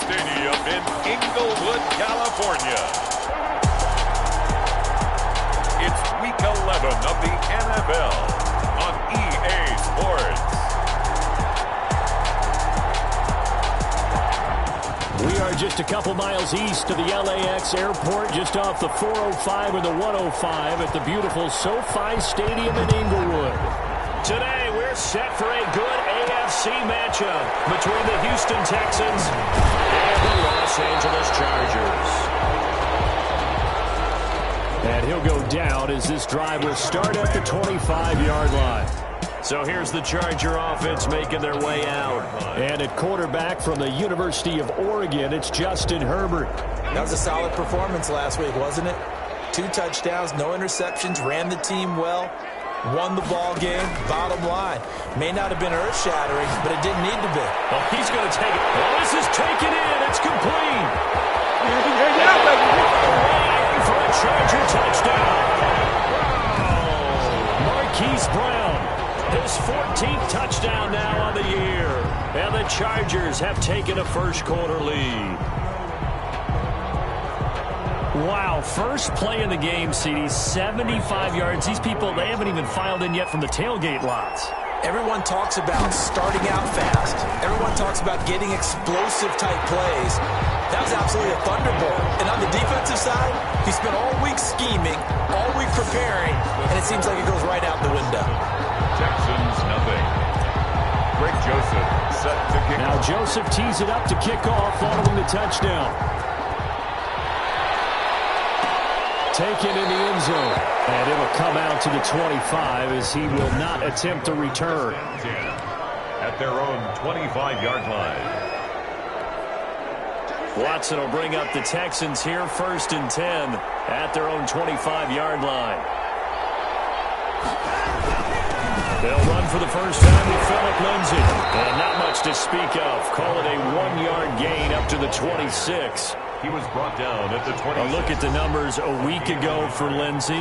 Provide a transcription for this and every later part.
Stadium in Inglewood, California. It's Week 11 of the NFL on EA Sports. We are just a couple miles east of the LAX airport, just off the 405 or the 105 at the beautiful SoFi Stadium in Inglewood. Today, we're set for a good AFC matchup between the Houston Texans and the Los Angeles Chargers. And he'll go down as this drive will start at the 25-yard line. So here's the Charger offense making their way out. And at quarterback from the University of Oregon, it's Justin Herbert. That was a solid performance last week, wasn't it? 2 touchdowns, no interceptions, ran the team well, won the ball game. Bottom line, may not have been earth-shattering, but it didn't need to be. Well, he's going to take it. Well, this is taken in. It's complete. Away for a Charger touchdown. Marquise Brown. His 14th touchdown now on the year. And the Chargers have taken a first-quarter lead. Wow, first play in the game, CD, 75 yards. These people, they haven't even filed in yet from the tailgate lots. Everyone talks about starting out fast. Everyone talks about getting explosive-type plays. That was absolutely a thunderbolt. And on the defensive side, he spent all week scheming, all week preparing, and it seems like it goes right out the window. Texans, nothing. Greg Joseph set to kick Now off. Joseph tees it up to kick off following the touchdown. Taken in the end zone. And it'll come out to the 25 as he will not attempt to return. At their own 25-yard line. Watson will bring up the Texans here, 1st and 10 at their own 25-yard line. They'll run for the first time with Phillip Lindsay. And not much to speak of. Call it a 1-yard gain up to the 26. He was brought down at the 20. A look at the numbers a week ago for Lindsay.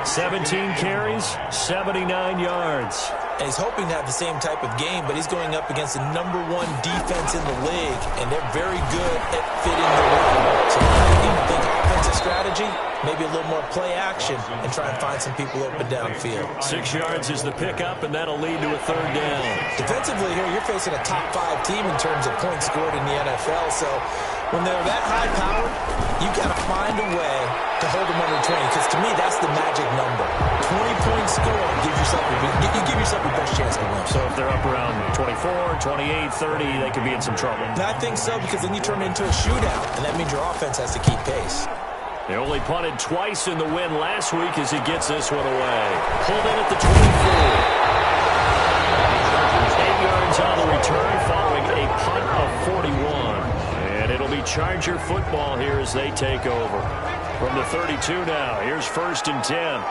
17 carries, 79 yards. And he's hoping to have the same type of game, but he's going up against the #1 defense in the league, and they're very good at fitting the run. So you think offensive strategy, maybe a little more play action, and try and find some people open downfield. 6 yards is the pickup, and that'll lead to a 3rd down. Defensively here, you're facing a top 5 team in terms of points scored in the NFL, so when they're that high-powered, you got to find a way to hold them under 20, because to me, that's the magic number. 20-point score gives yourself you give yourself your best chance to win. So if they're up around 24, 28, 30, they could be in some trouble. And I think so, because then you turn it into a shootout, and that means your offense has to keep pace. They only punted twice in the win last week as he gets this one away. Pulled in at the 24. 8 yards on the return following a punt of 41. And it'll be Charger football here as they take over. From the 32 now, here's 1st and 10.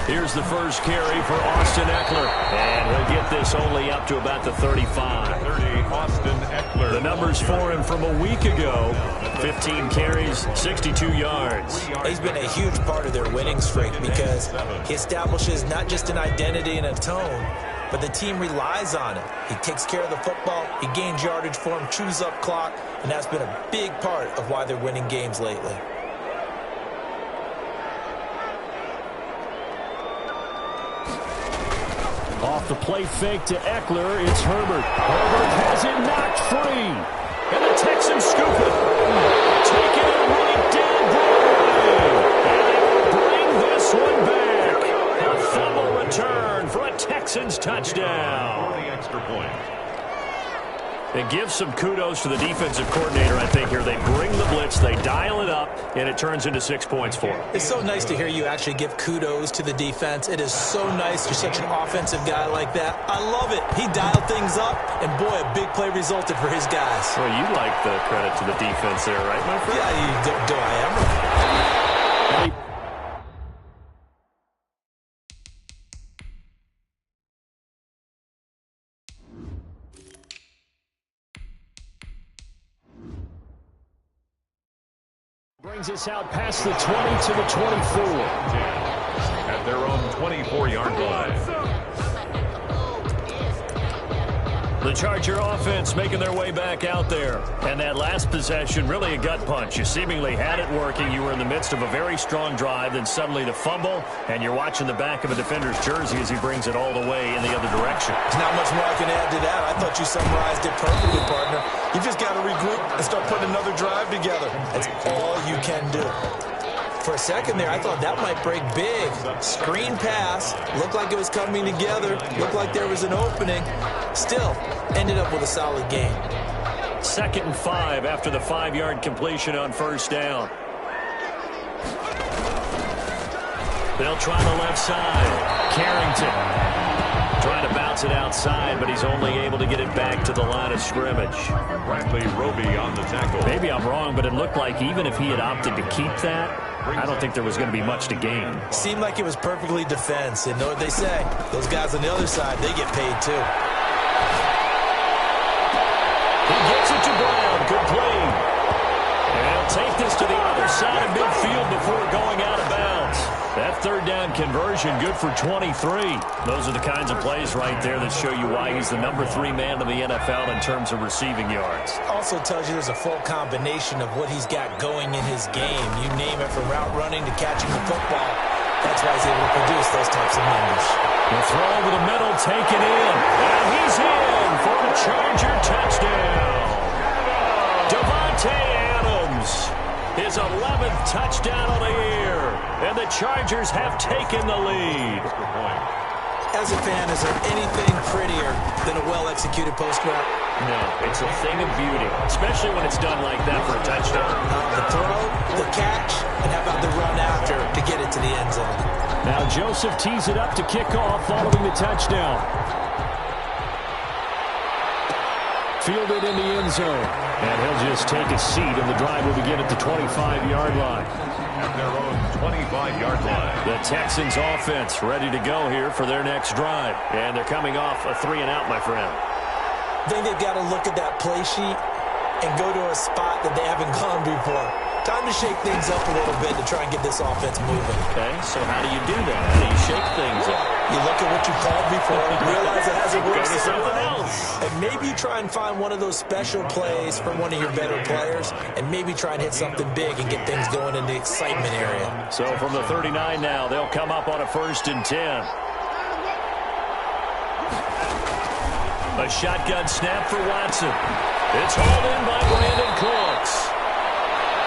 Here's the first carry for Austin Eckler. And he'll get this only up to about the 35. 30, Austin Eckler. The numbers for him from a week ago. 15 carries, 62 yards. He's been a huge part of their winning streak because he establishes not just an identity and a tone, but the team relies on it. He takes care of the football, he gains yardage for him, chews up clock, and that's been a big part of why they're winning games lately. Off the play fake to Eckler, it's Herbert. Herbert has it knocked free. And the Texans scoop it. Taking it right down Broadway. And they will bring this one back. A fumble return for a Texans touchdown. For the extra point. It gives some kudos to the defensive coordinator, I think, here. They bring the blitz, they dial it up, and it turns into 6 points for them. It's so nice to hear you actually give kudos to the defense. It is so nice. You're such an offensive guy like that. I love it. He dialed things up, and boy, a big play resulted for his guys. Well, you like the credit to the defense there, right, my friend? Yeah, do I ever? Brings us out past the 20 to the 24. At their own 24-yard line. The Charger offense making their way back out there. And that last possession, really a gut punch. You seemingly had it working. You were in the midst of a very strong drive, then suddenly the fumble, and you're watching the back of a defender's jersey as he brings it all the way in the other direction. There's not much more I can add to that. I thought you summarized it perfectly, partner. You just got to regroup and start putting another drive together. That's all you can do. For a second there, I thought that might break big. Screen pass. Looked like it was coming together. Looked like there was an opening. Still, ended up with a solid game. 2nd and 5 after the 5-yard completion on first down. They'll try the left side. Carrington trying to bounce it outside, but he's only able to get it back to the line of scrimmage. Bradley Roby on the tackle. Maybe I'm wrong, but it looked like even if he had opted to keep that, I don't think there was going to be much to gain. Seemed like it was perfectly defense. And know what they say? Those guys on the other side, they get paid too. He gets it to Brown. Complete. And he'll take this to the other side of midfield before going out of bounds. That 3rd down conversion good for 23. Those are the kinds of plays right there that show you why he's the number 3 man in the NFL in terms of receiving yards. Also tells you there's a full combination of what he's got going in his game. You name it, from route running to catching the football. That's why he's able to produce those types of numbers. The throw over the middle, taken in. And he's in for the Charger touchdown. Devontae Adams. His 11th touchdown of the year. And the Chargers have taken the lead. As a fan, is there anything prettier than a well-executed post route? No, it's a thing of beauty, especially when it's done like that for a touchdown. The throw, the catch, and how about the run after to get it to the end zone? Now Joseph tees it up to kick off following the touchdown. Fielded in the end zone. And he'll just take a seat, and the drive will begin at the 25-yard line. At their own 25-yard line. The Texans offense ready to go here for their next drive. And they're coming off a 3-and-out, my friend. I think they've got to look at that play sheet and go to a spot that they haven't gone before. Time to shake things up a little bit to try and get this offense moving. Okay, so how do you do that? How do you shake things up? You look at what you called before, realize it hasn't worked Go to something else. And maybe you try and find one of those special plays from one of your better players, and maybe try and hit something big and get things going in the excitement area. So from the 39 now, they'll come up on a 1st and 10. A shotgun snap for Watson. It's hauled in by Brandon Cooks.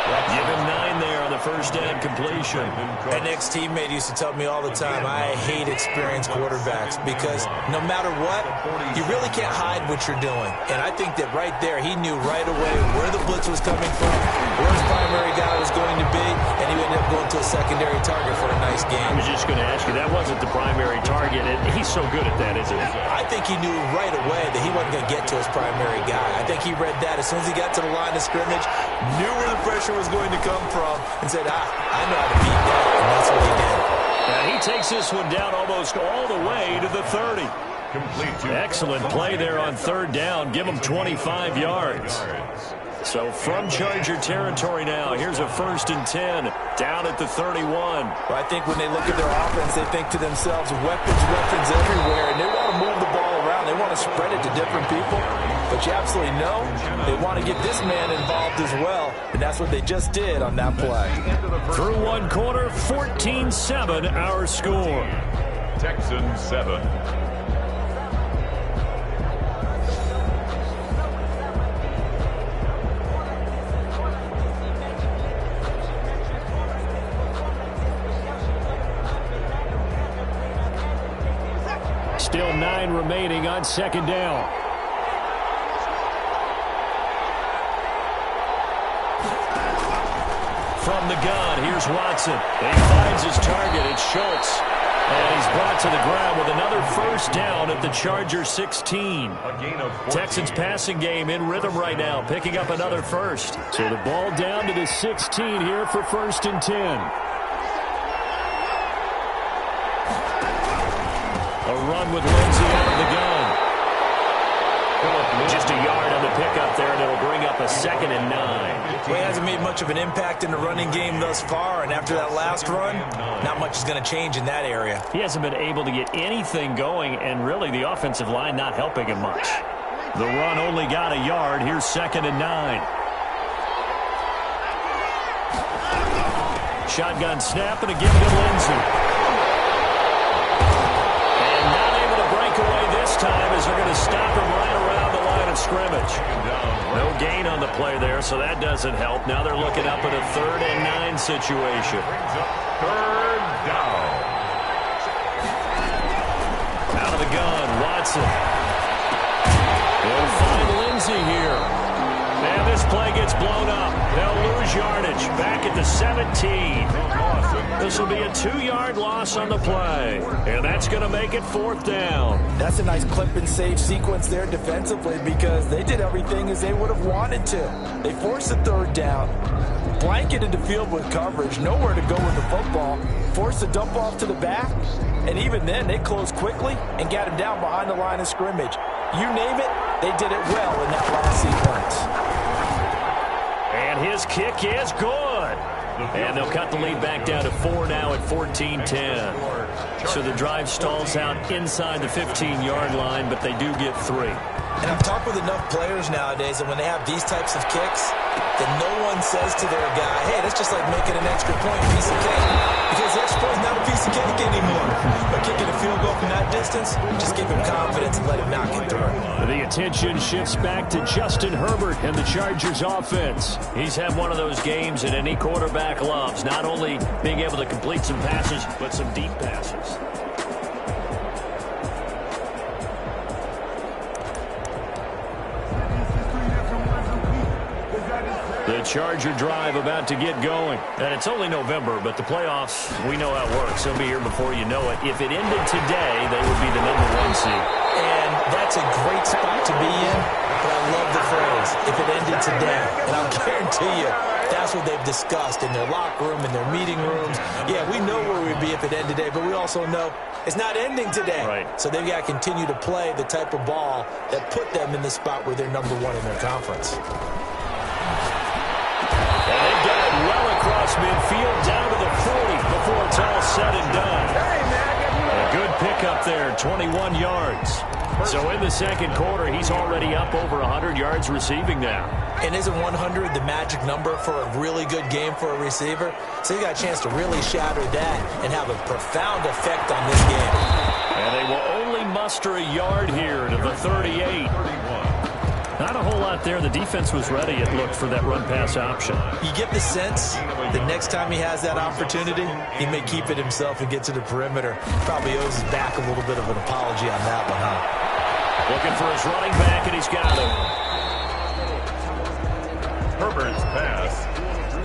Give him 9 there on the 1st down completion. An ex-teammate used to tell me all the time, I hate experienced quarterbacks because no matter what, you really can't hide what you're doing. And I think that right there, he knew right away where the blitz was coming from, where his primary guy was going to be, and he ended up going to a secondary target for a nice game. I was just going to ask you, that wasn't the primary target. He's so good at that, isn't he? I think he knew right away that he wasn't going to get to his primary guy. I think he read that as soon as he got to the line of scrimmage, knew where the pressure was going to come from, and said, I know how to beat that, and that's what he did. Now he takes this one down almost all the way to the 30. Excellent play there on 3rd down. Give him 25 yards. So from Charger territory now, here's a 1st and 10 down at the 31. Well, I think when they look at their offense, they think to themselves, weapons everywhere, and they want to move the ball around. They want to spread it to different people. But you absolutely know they want to get this man involved as well, and that's what they just did on that play. Through one quarter, 14-7 our score. Texans 7. Still 9 remaining on 2nd down. From the gun, here's Watson. He finds his target. It's Schultz. And he's brought to the ground with another 1st down at the Charger 16. Texans passing game in rhythm right now, picking up another 1st. So the ball down to the 16 here for 1st and 10. A run with Lindsey out of the gun. Just a yard on the pickup there, and it'll bring up a 2nd and 9. Well, he hasn't made much of an impact in the running game thus far, and after that last run, not much is going to change in that area. He hasn't been able to get anything going, and really the offensive line not helping him much. The run only got a yard. Here's 2nd and 9. Shotgun snap and a give to Lindsey. And not able to break away this time as they're going to stop him right around the line of scrimmage. No gain on the play there, so that doesn't help. Now they're looking up at a 3rd and 9 situation. 3rd down. Out of the gun, Watson. They'll find Lindsey here. And this play gets blown up. They'll lose yardage. Back at the 17. This will be a 2-yard loss on the play. And that's going to make it 4th down. That's a nice clip and save sequence there defensively because they did everything as they would have wanted to. They forced the 3rd down, blanketed the field with coverage, nowhere to go with the football, forced the dump off to the back, and even then they closed quickly and got him down behind the line of scrimmage. You name it, they did it well in that last sequence. And his kick is good. And they'll cut the lead back down to 4 now at 14-10. So the drive stalls out inside the 15-yard line, but they do get 3. And I've talked with enough players nowadays that when they have these types of kicks, that no one says to their guy, hey, that's just like making an extra point piece of cake. Because the extra point is not a piece of cake anymore. But kicking a field goal from that distance, just give him confidence and let him knock it through. The attention shifts back to Justin Herbert and the Chargers offense. He's had one of those games that any quarterback loves, not only being able to complete some passes, but some deep passes. The Charger drive about to get going. And it's only November, but the playoffs, we know how it works. They'll be here before you know it. If it ended today, they would be the #1 seed. And that's a great spot to be in, but I love the phrase, if it ended today. And I'll guarantee you, that's what they've discussed in their locker room, in their meeting rooms. Yeah, we know where we'd be if it ended today, but we also know it's not ending today. Right. So they've got to continue to play the type of ball that put them in the spot where they're #1 in their conference. And they've got it well across midfield, down to the 40 before it's all said and done. A good pickup there, 21 yards. So in the second quarter, he's already up over 100 yards receiving now. And isn't 100 the magic number for a really good game for a receiver? So you got a chance to really shatter that and have a profound effect on this game. And they will only muster a yard here to the 38. Not a whole lot there. The defense was ready, it looked, for that run-pass option. You get the sense that next time he has that opportunity, he may keep it himself and get to the perimeter. Probably owes his back a little bit of an apology on that one, huh? Looking for his running back, and he's got him. Herbert's pass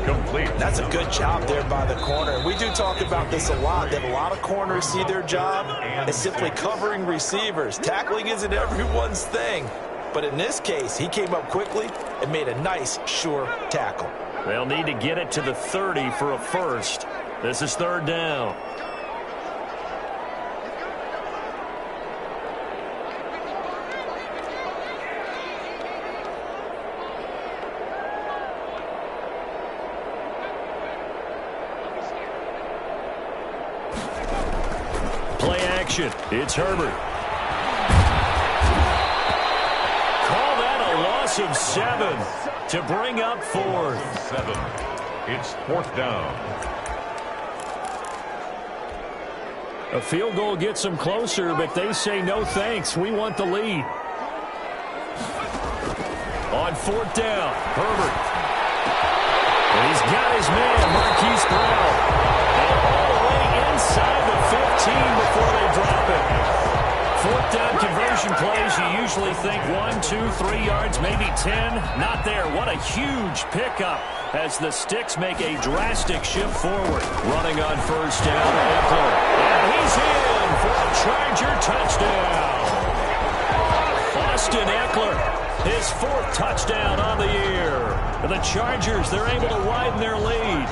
complete. That's a good job there by the corner. We do talk about this a lot, that a lot of corners see their job as simply covering receivers. Tackling isn't everyone's thing. But in this case, he came up quickly and made a nice, sure tackle. They'll need to get it to the 30 for a first. This is 3rd down. Play action. It's Herbert. Of 7 to bring up 4th. 7. It's 4th down. A field goal gets them closer, but they say no thanks. We want the lead. On 4th down, Herbert. And he's got his man, Marquise Brown. And all the way inside the 15 before they drop it. 4th down conversion plays, you usually think 1, 2, 3 yards, maybe 10. Not there. What a huge pickup as the Sticks make a drastic shift forward. Running on 1st down, Eckler. And he's in for a Charger touchdown. Austin Eckler, his 4th touchdown on the year. And the Chargers, they're able to widen their lead.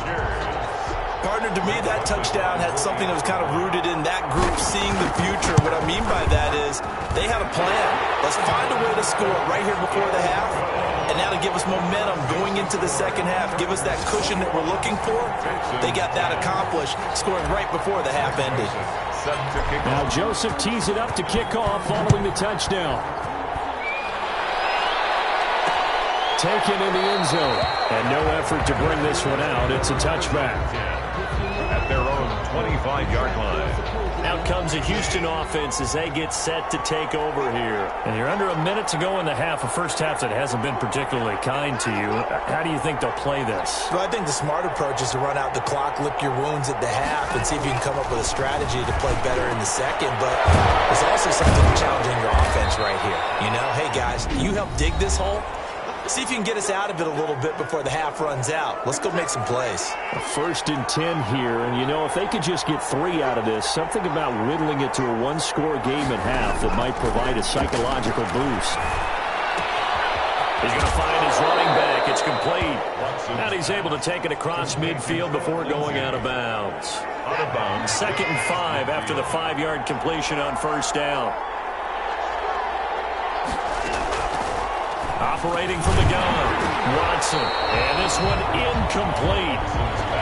Partner, to me, that touchdown had something that was kind of rooted in that group seeing the future. What I mean by that is they had a plan. Let's find a way to score right here before the half, and that'll give us momentum going into the second half, give us that cushion that we're looking for. They got that accomplished, scoring right before the half ended. Now Joseph tees it up to kick off following the touchdown. taken in the end zone. And no effort to bring this one out. It's a touchback. At their own 25-yard line. Out comes a Houston offense as they get set to take over here. And you're under a minute to go in the half, a first half that hasn't been particularly kind to you. How do you think they'll play this? Well, I think the smart approach is to run out the clock, lick your wounds at the half, and see if you can come up with a strategy to play better in the second. But there's also something challenging your offense right here. You know, hey, guys, you help dig this hole. See if you can get us out of it a little bit before the half runs out. Let's go make some plays. A 1st and 10 here, and you know, if they could just get 3 out of this, something about whittling it to a one-score game at half that might provide a psychological boost. He's going to find his running back. It's complete. And he's able to take it across midfield before going out of bounds. Out of bounds. 2nd and 5 after the 5-yard completion on 1st down. Operating from the gun, Watson. And this one incomplete.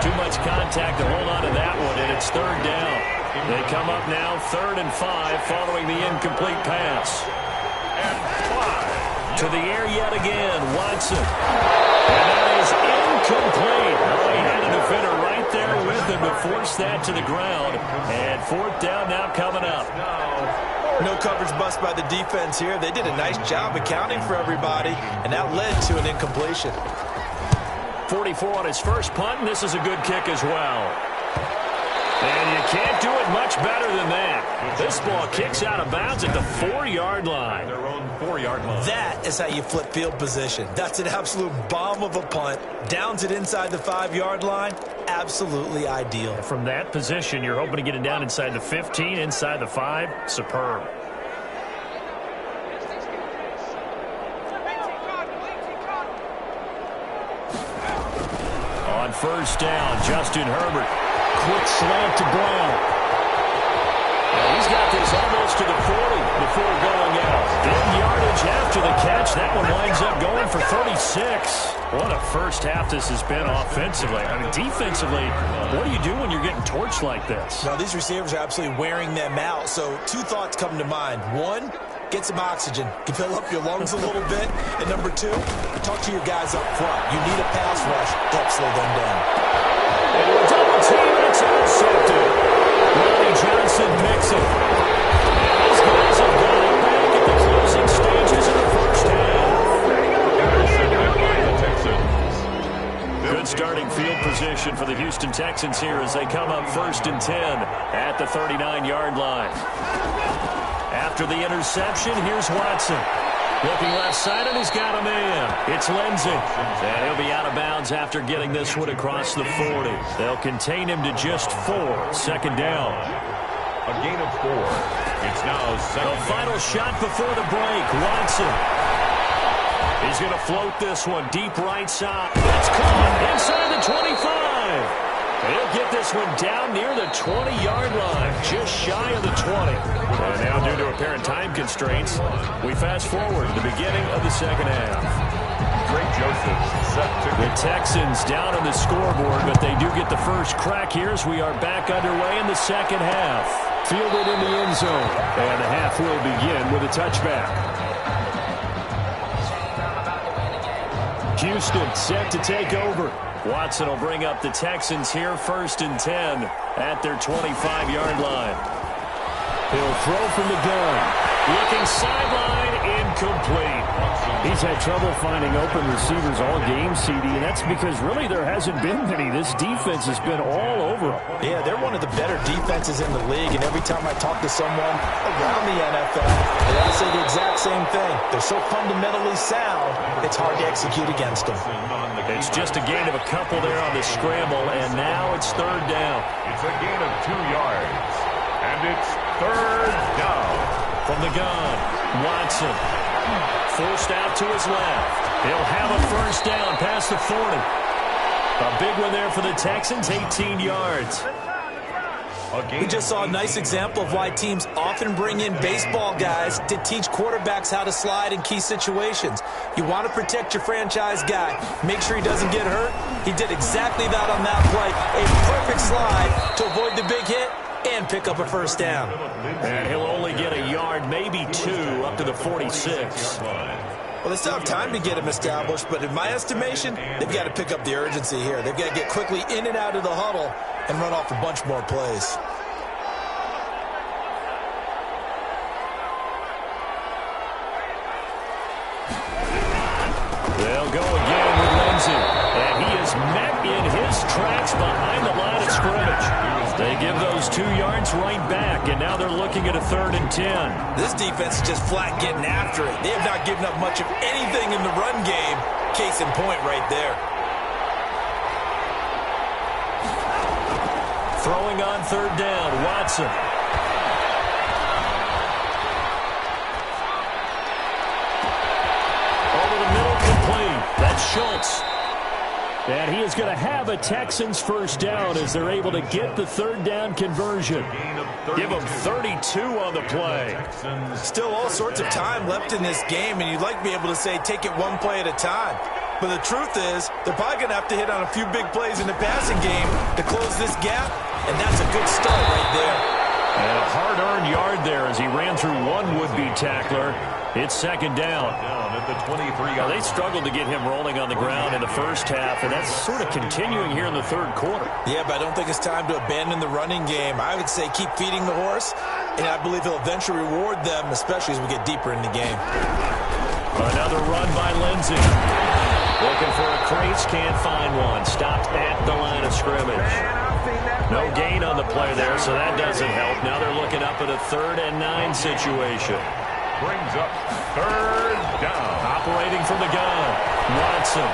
Too much contact to hold on to that one, and it's 3rd down. They come up now 3rd and 5 following the incomplete pass. And 5. To the air yet again, Watson. And that is incomplete. Oh, he had a defender right there with him to force that to the ground. And 4th down now coming up. No coverage bust by the defense here. They did a nice job accounting for everybody, and that led to an incompletion. 44 on his first punt, and this is a good kick as well. And you can't do it much better than that. This ball kicks out of bounds at the 4-yard line. Their own 4-yard line. That is how you flip field position. That's an absolute bomb of a punt. Downs it inside the 5-yard line. Absolutely ideal. From that position, you're hoping to get it down inside the 15, inside the 5. Superb. On 1st down, Justin Herbert. Quick slant to Brown. And he's got this almost to the 40 before going out. Big yardage after the catch. That one winds up going for 36. What a first half this has been offensively. I mean, defensively, what do you do when you're getting torched like this? Now, these receivers are absolutely wearing them out. So 2 thoughts come to mind. 1, get some oxygen. Fill up your lungs a little bit. And number 2, talk to your guys up front. You need a pass rush to help slow them down. And a double team, and it's intercepted. Ronnie Johnson picks it. And these guys have got it back at the closing stages of the first half. Good starting field position for the Houston Texans here as they come up 1st and 10 at the 39-yard line. After the interception, here's Watson. Looking left side, and he's got a man. It's Lindsey. And he'll be out of bounds after getting this one across the 40. They'll contain him to just 4. 2nd down. A gain of 4. It's now 2nd. The final shot before the break. Watson. He's going to float this one deep right side. It's caught inside the 25. He'll get this one down near the 20-yard line, just shy of the 20. And now, due to apparent time constraints, we fast forward to the beginning of the 2nd half. Drake Joseph set to the Texans down on the scoreboard, but they do get the first crack here as we are back underway in the 2nd half. Fielded in the end zone, and the half will begin with a touchback. Houston set to take over. Watson will bring up the Texans here 1st and 10 at their 25-yard line. He'll throw from the gun. Looking sideline, incomplete. He's had trouble finding open receivers all game, CD, and that's because really there hasn't been many. This defense has been all over them. Yeah, they're one of the better defenses in the league, and every time I talk to someone around the NFL, they all say the exact same thing. They're so fundamentally sound, it's hard to execute against them. It's just a gain of a couple there on the scramble, and now it's 3rd down. It's a gain of 2 yards, and it's 3rd down. From the gun, Watson. Forced out to his left. He'll have a 1st down past the 40. A big one there for the Texans, 18 yards. We just saw a nice example of why teams often bring in baseball guys to teach quarterbacks how to slide in key situations. You want to protect your franchise guy. Make sure he doesn't get hurt. He did exactly that on that play. A perfect slide to avoid the big hit and pick up a 1st down. And he'll only get a yard, maybe 2, up to the 46. Well, they still have time to get him established, but in my estimation, they've got to pick up the urgency here. They've got to get quickly in and out of the huddle and run off a bunch more plays. They'll go again with Lindsey. And he is met in his tracks behind the line of scrimmage. They give those 2 yards right back, and now they're looking at a 3rd and 10. This defense is just flat getting after it. They have not given up much of anything in the run game. Case in point right there. Throwing on 3rd down, Watson. Over the middle, complete. That's Schultz. And he is going to have a Texans first down as they're able to get the 3rd down conversion. Give them 32 on the play. Still all sorts of time left in this game, and you'd like to be able to say take it one play at a time. But the truth is, they're probably going to have to hit on a few big plays in the passing game to close this gap, and that's a good start right there. And a hard-earned yard there as he ran through one would-be tackler. It's 2nd down. At the 23. They struggled to get him rolling on the ground in the first half, and that's sort of continuing here in the 3rd quarter. Yeah, but I don't think it's time to abandon the running game. I would say keep feeding the horse, and I believe he'll eventually reward them, especially as we get deeper in the game. Another run by Lindsey. Looking for a crease, can't find one. Stopped at the line of scrimmage. No gain on the play there, so that doesn't help. Now they're looking up at a 3rd and 9 situation. Brings up 3rd down. Operating from the gun, Watson.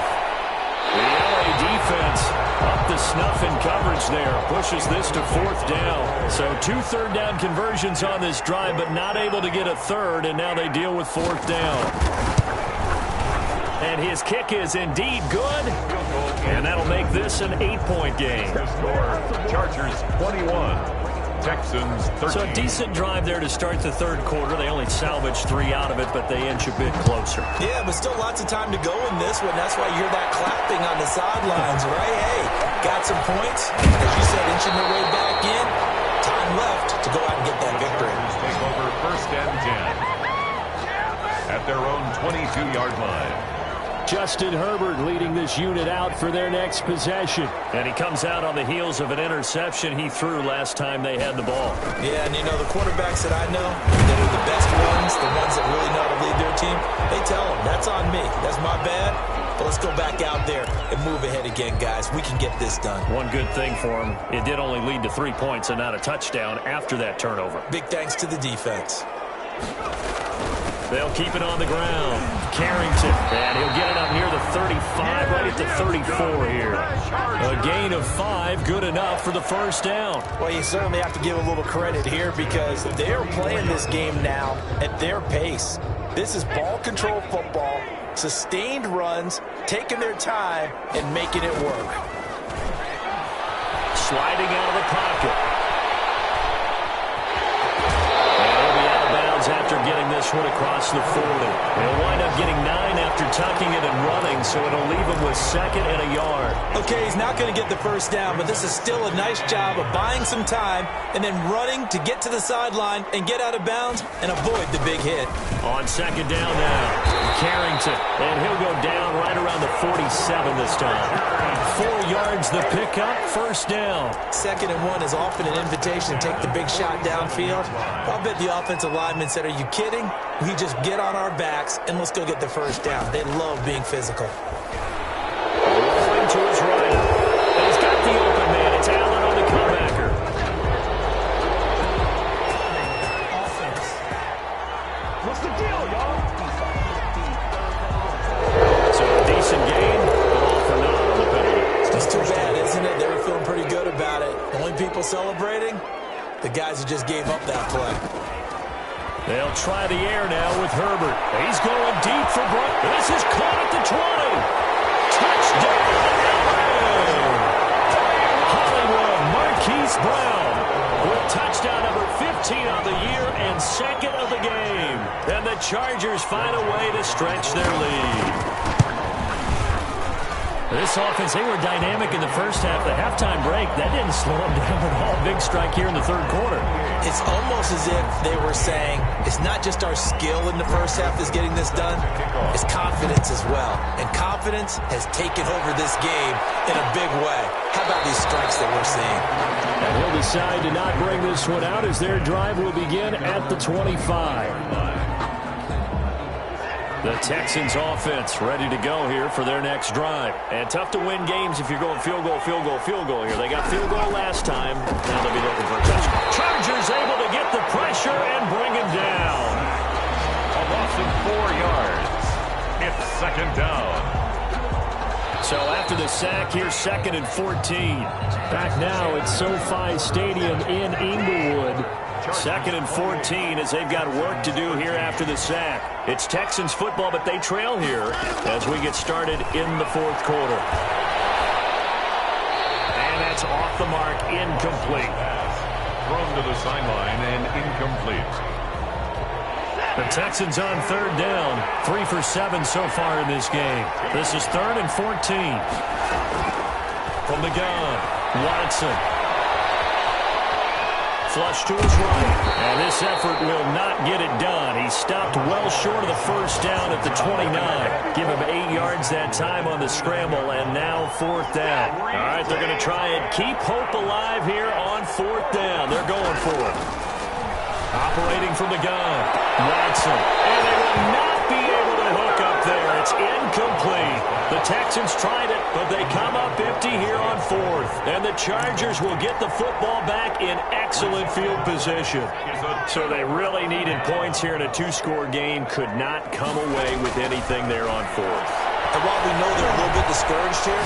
The LA defense up to snuff in coverage there. Pushes this to 4th down. So 2 3rd down conversions on this drive, but not able to get a 3rd, and now they deal with 4th down. And his kick is indeed good, and that'll make this an 8-point game. Score, Chargers 21. Texans 13. So a decent drive there to start the 3rd quarter. They only salvaged 3 out of it, but they inch a bit closer. Yeah, but still lots of time to go in this one. That's why you're that clapping on the sidelines, right? Hey, got some points. As you said, inching their way back in. Time left to go out and get that victory. Take over 1st and 10 at their own 22-yard line. Justin Herbert leading this unit out for their next possession. And he comes out on the heels of an interception he threw last time they had the ball. Yeah, and you know, the quarterbacks that I know that are the best ones, the ones that really know how to lead their team, they tell them, that's on me. That's my bad. But let's go back out there and move ahead again, guys. We can get this done. One good thing for him, it did only lead to 3 points and not a touchdown after that turnover. Big thanks to the defense. They'll keep it on the ground. Carrington, and he'll get it up near the 35, right at the 34 here. A gain of 5, good enough for the first down. Well, you certainly have to give a little credit here because they're playing this game now at their pace. This is ball control football, sustained runs, taking their time, and making it work. Sliding out of the pocket. After getting this one across the 40. They'll wind up getting 9 after tucking it and running, so it'll leave him with 2nd and a yard. Okay, he's not going to get the first down, but this is still a nice job of buying some time and then running to get to the sideline and get out of bounds and avoid the big hit. On 2nd down now, Carrington, and he'll go down right around the 47 this time. 4 yards the pickup, first down. 2nd and 1 is often an invitation to take the big shot downfield. I'll bet the offensive lineman said, are you kidding? We just get on our backs and let's go get the first down. They love being physical. Rolling to his right. And he's got the open man. It's Allen on the comebacker. What's the deal, y'all? So a decent game, but all for naught on the penalty. It's too bad, isn't it? They were feeling pretty good about it. The only people celebrating, the guys who just gave up that play. They'll try the air now with Herbert. He's going deep for Brown. This is caught at the 20. Touchdown, LA! Hollywood Marquise Brown with touchdown number 15 on the year and 2nd of the game. And the Chargers find a way to stretch their lead. This offense, they were dynamic in the first half. The halftime break, that didn't slow them down at all. Big strike here in the 3rd quarter. It's almost as if they were saying, it's not just our skill in the first half that's getting this done. It's confidence. confidence as well. And confidence has taken over this game in a big way. How about these strikes that we're seeing? And he'll decide to not bring this one out as their drive will begin at the 25. The Texans offense ready to go here for their next drive. And tough to win games if you're going field goal, field goal, field goal here. They got field goal last time. Now they'll be looking for a touchdown. Chargers able to get the pressure and bring him down. A loss of 4 yards. It's second down. So after the sack, here's 2nd and 14. Back now at SoFi Stadium in Inglewood. 2nd and 14 as they've got work to do here after the sack. It's Texans football, but they trail here as we get started in the 4th quarter. And that's off the mark, incomplete. Thrown to the sideline and incomplete. The Texans on 3rd down. 3 for 7 so far in this game. This is 3rd and 14. From the gun, Watson. Flush to his right, and this effort will not get it done. He stopped well short of the first down at the 29. Give him 8 yards that time on the scramble, and now 4th down. All right, they're going to try and keep hope alive here on 4th down. They're going for it. Operating from the gun, Watson, and they will not be able to hook up there. It's incomplete. The Texans tried it, but they come up empty here on 4th. And the Chargers will get the football back in excellent field position. So they really needed points here in a 2-score game. Could not come away with anything there on 4th. And while we know they're a little bit discouraged here,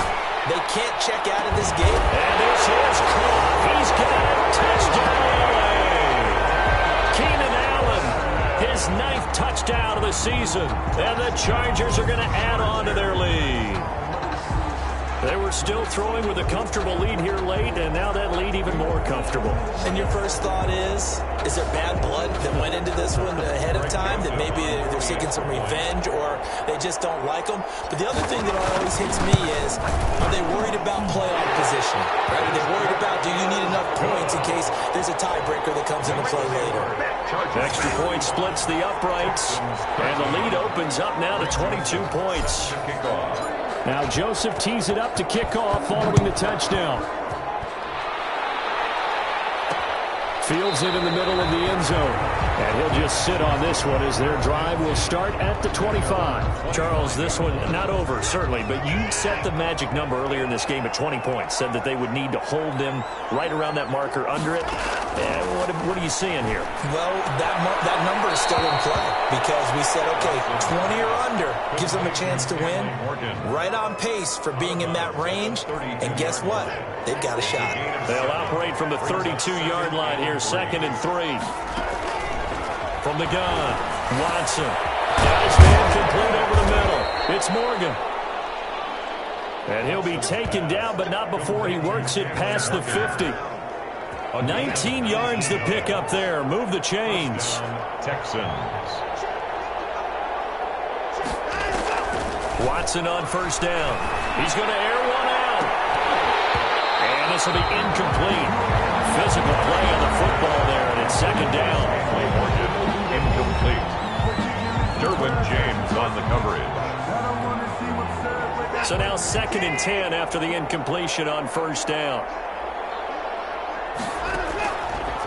they can't check out of this game. And this is caught. He's got a touchdown. Keenan Allen, his 9th touchdown of the season. And the Chargers are going to add on to their lead. They were still throwing with a comfortable lead here late, and now that lead even more comfortable. And your first thought is there bad blood that went into this one ahead of time, that maybe they're seeking some revenge or they just don't like them? But the other thing that always hits me is, are they worried about playoff position? Right? Are they worried about, do you need enough points in case there's a tiebreaker that comes into play later? Extra point splits the uprights, and the lead opens up now to 22 points. Now Joseph tees it up to kick off following the touchdown. Fields it in the middle of the end zone. And he'll just sit on this one as their drive will start at the 25. Charles, this one not over, certainly, but you set the magic number earlier in this game at 20 points. Said that they would need to hold them right around that marker under it. What are you seeing here? Well, that number is still in play because we said, okay, 20 or under gives them a chance to win. Right on pace for being in that range. And guess what? They've got a shot. They'll operate from the 32-yard line here, 2nd and 3. From the gun, Watson. Got his man complete over the middle. It's Morgan. And he'll be taken down, but not before he works it past the 50. 19 yards to pick up there. Move the chains. Texans. Watson on 1st down. He's going to air one out. And this will be incomplete. Physical play on the football there, and it's 2nd down. Incomplete. Derwin James on the coverage. So now 2nd and 10 after the incompletion on 1st down.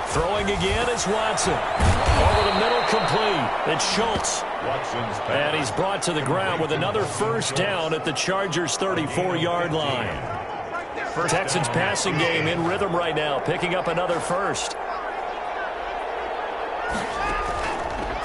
Throwing again is Watson. Over the middle, complete. It's Schultz. And he's brought to the ground with another 1st down at the Chargers' 34-yard line. Texans passing game in rhythm right now, picking up another 1st.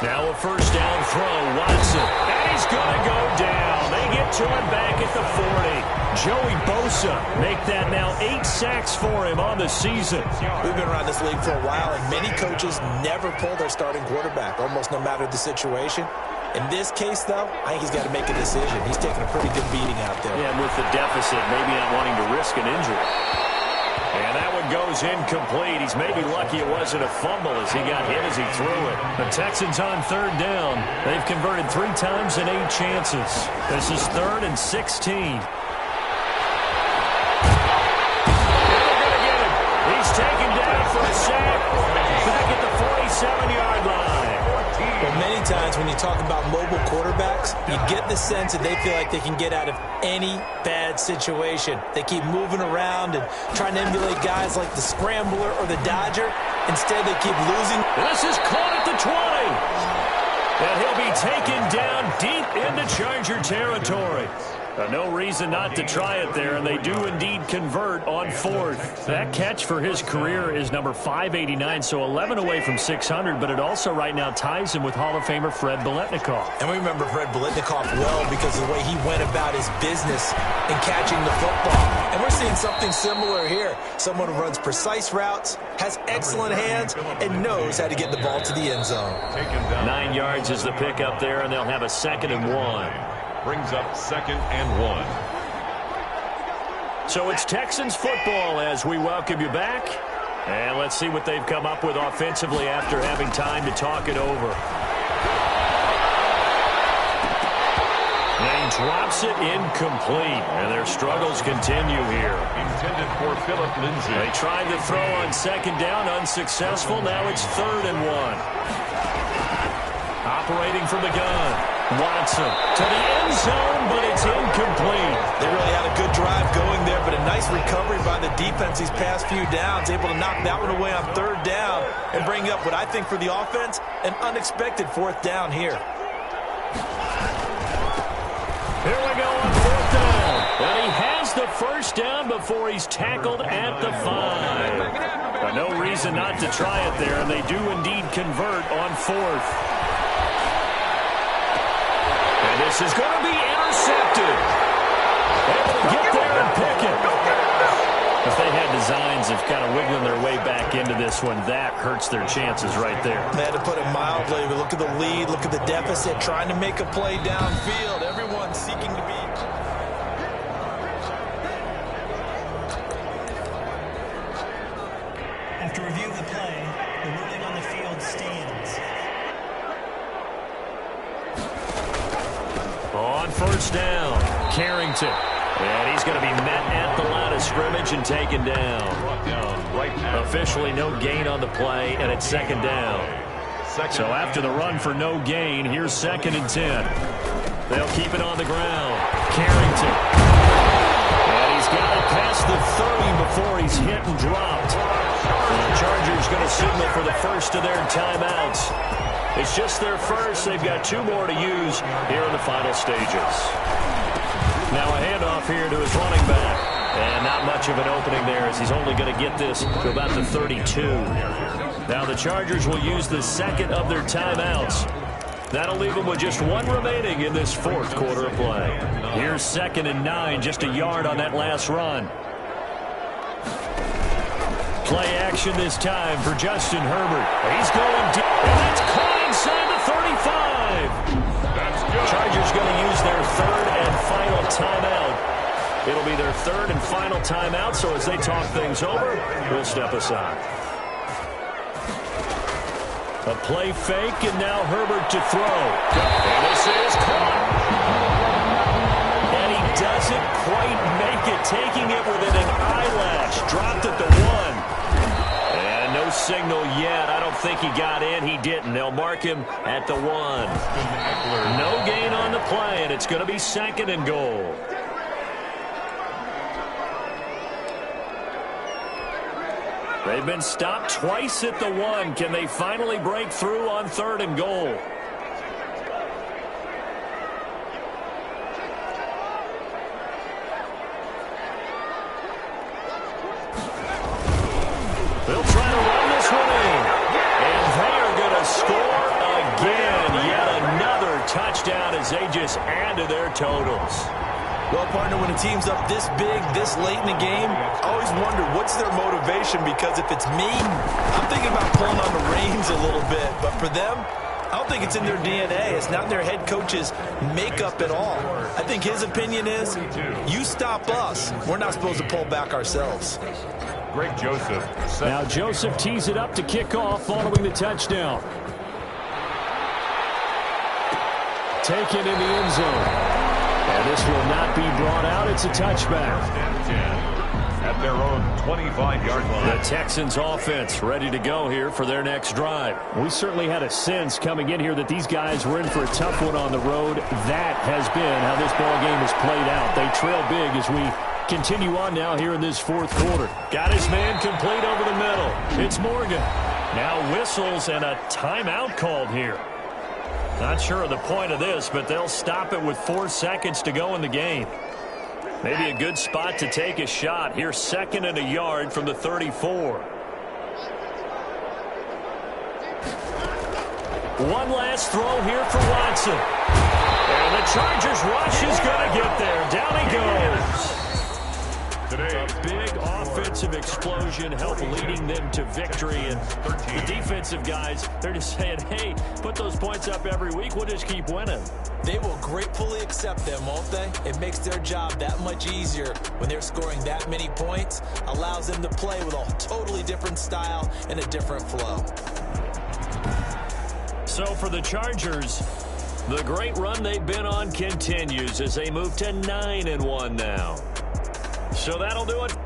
Now a 1st down throw, Watson. And he's going to go down. They get to him back at the 40. Joey Bosa make that now 8 sacks for him on the season. We've been around this league for a while, and many coaches never pull their starting quarterback, almost no matter the situation. In this case, though, I think he's got to make a decision. He's taking a pretty good beating out there. Yeah, and with the deficit, maybe not wanting to risk an injury. And that one goes incomplete. He's maybe lucky it wasn't a fumble as he got hit as he threw it. The Texans on 3rd down. They've converted 3 times in 8 chances. This is 3rd and 16. He's taken down for a sack back at the 47-yard line. Well, many times when you talk about mobile quarterbacks, you get the sense that they feel like they can get out of any bad situation. They keep moving around and trying to emulate guys like the Scrambler or the Dodger. Instead, they keep losing. This is caught at the 20. And he'll be taken down deep into Charger territory. No reason not to try it there, and they do indeed convert on fourth. That catch for his career is number 589, so 11 away from 600, but it also right now ties him with Hall of Famer Fred Biletnikoff. And we remember Fred Biletnikoff well because of the way he went about his business in catching the football. And we're seeing something similar here. Someone who runs precise routes, has excellent hands, and knows how to get the ball to the end zone. 9 yards is the pickup there, and they'll have a 2nd and 1. Brings up 2nd and 1. So it's Texans football as we welcome you back. And let's see what they've come up with offensively after having time to talk it over. And he drops it incomplete. And their struggles continue here. Intended for Phillip Lindsay. They tried to throw on 2nd down, unsuccessful. Now it's 3rd and 1. Operating from the gun. Watson to the end zone, but it's incomplete. They really had a good drive going there, but a nice recovery by the defense these past few downs, able to knock that one away on 3rd down and bring up what I think for the offense, an unexpected 4th down here. Here we go on 4th down. And he has the 1st down before he's tackled at the 5. No reason not to try it there, and they do indeed convert on 4th. This is going to be intercepted. Able to get there and pick it. If they had designs of kind of wiggling their way back into this one, that hurts their chances right there. They had to put it mildly. But look at the lead, look at the deficit, trying to make a play downfield. Everyone seeking to be. After review of the play, the ruling on the field stands. On 1st down, Carrington. And he's going to be met at the line of scrimmage and taken down. Officially no gain on the play, and it's 2nd down. So after the run for no gain, here's 2nd and 10. They'll keep it on the ground. Carrington. And he's got it past the 30 before he's hit and dropped. And the Chargers going to signal for the first of their timeouts. It's just their first. They've got 2 more to use here in the final stages. Now a handoff here to his running back. And not much of an opening there as he's only going to get this to about the 32. Now the Chargers will use the 2nd of their timeouts. That'll leave them with just 1 remaining in this 4th quarter of play. Here's 2nd and 9, just a yard on that last run. Play action this time for Justin Herbert. He's going deep, and that's caught inside the 35. That's good. Chargers going to use their 3rd and final timeout. It'll be their 3rd and final timeout, so as they talk things over, we'll step aside. A play fake, and now Herbert to throw. And this is caught. And he doesn't quite make it, taking it within an eyelash. Dropped at the 1. And no signal yet. I don't think he got in. He didn't. They'll mark him at the 1. No gain on the play, and it's going to be 2nd and goal. They've been stopped twice at the 1. Can they finally break through on 3rd and goal? They'll try to run this one in. And they are going to score again. Yet another touchdown as they just add to their totals. Well, partner, when a team's up this big, this late in the game, I always wonder what's their motivation, because if it's me, I'm thinking about pulling on the reins a little bit. But for them, I don't think it's in their DNA. It's not in their head coach's makeup at all. I think his opinion is, you stop us, we're not supposed to pull back ourselves. Greg Joseph. Now Joseph tees it up to kick off following the touchdown. Taken in the end zone. And this will not be brought out. It's a touchback. at their own 25-yard line. The Texans offense ready to go here for their next drive. We certainly had a sense coming in here that these guys were in for a tough one on the road. That has been how this ball game has played out. They trail big as we continue on now here in this fourth quarter. Got his man complete over the middle. It's Morgan. Now whistles and a timeout called here. Not sure of the point of this, but they'll stop it with 4 seconds to go in the game. Maybe a good spot to take a shot. Here's 2nd and a yard from the 34. One last throw here for Watson. And the Chargers rush is going to get there. Down he goes. A big offensive explosion helped leading them to victory. And the defensive guys, they're just saying, hey, put those points up every week. We'll just keep winning. They will gratefully accept them, won't they? It makes their job that much easier when they're scoring that many points. Allows them to play with a totally different style and a different flow. So for the Chargers, the great run they've been on continues as they move to 9-1 now. So that'll do it